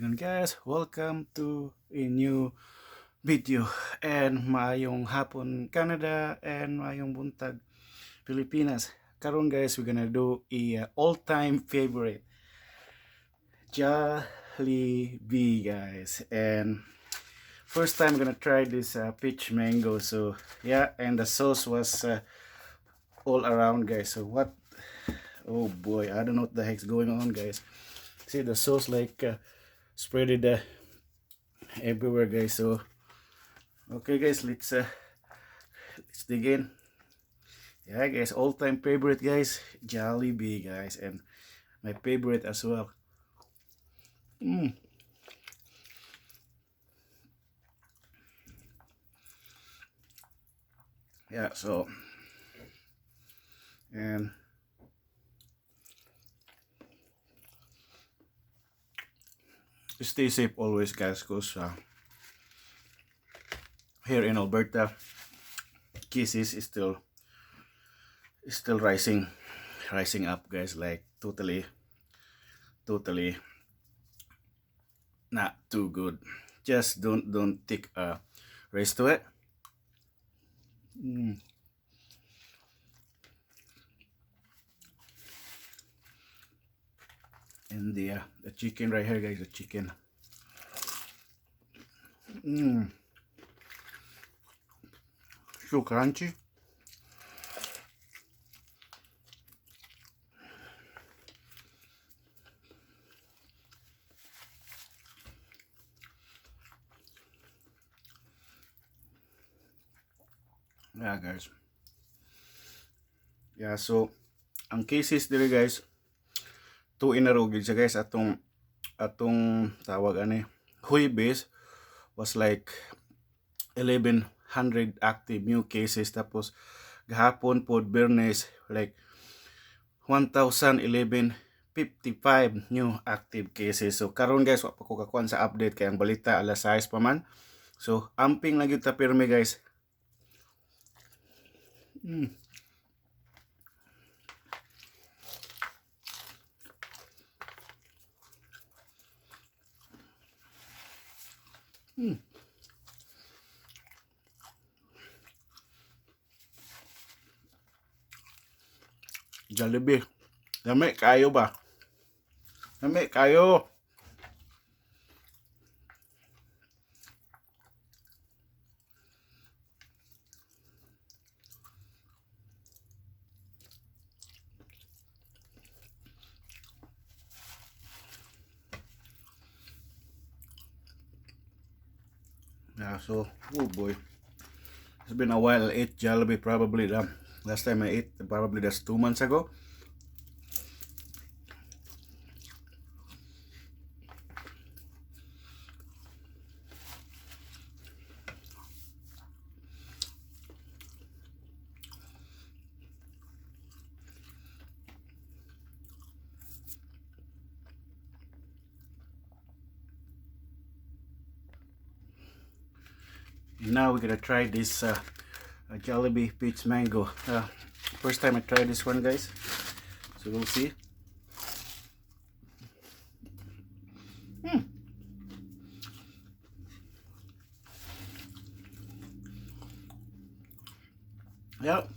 again guys, welcome to a new video and maayong hapon Canada and maayong buntag Pilipinas. Karon guys, we're gonna do a all-time favorite Jollibee guys, and first time I'm gonna try this peach mango. So yeah, and the sauce was all around guys. So what, oh boy, I don't know what the heck's going on guys. See the sauce like spread it everywhere guys. So okay guys, let's dig in. Yeah guys, all-time favorite guys, Jollibee guys, and my favorite as well. Yeah, so and stay safe always guys, because here in Alberta cases is still rising up guys, like totally not too good. Just don't take a risk to it. And the chicken right here guys, the chicken so crunchy. Yeah guys, yeah, so ang cases diri guys, 2 in a row gid siya guys. Atong tawag ani Huibes was like 1100 active new cases, tapos gahapon pod Bernes like 1055 new active cases. So karon guys, wa pa ko kakuan sa update kay ang balita alas 6 pa man. So amping na gyud ta pirmi guys. Jollibee, lami kayo ba? Lami kayo. Yeah, so oh boy, it's been a while. I ate Jollibee, probably the last time I ate probably that's 2 months ago. Now we're gonna try this Jollibee peach mango. First time I tried this one guys, so we'll see. Yeah,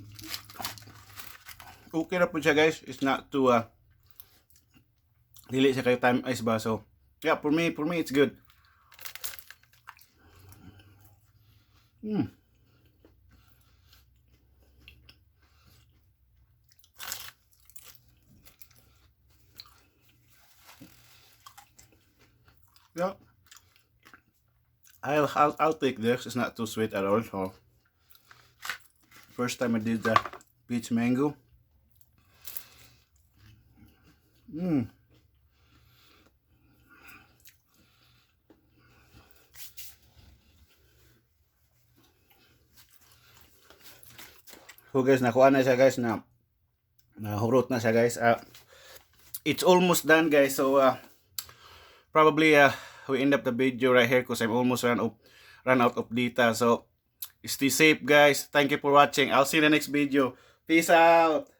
okay na po siya guys. It's not too dili siya kayo time ice ba. So yeah, for me it's good. Yeah, I'll take this. It's not too sweet at all. So first time I did the peach mango. So guys, nakuha na siya guys, na nahurot na siya guys. It's almost done guys. So probably we end up the video right here because I'm almost run out of data. So stay safe guys. Thank you for watching. I'll see you in the next video. Peace out.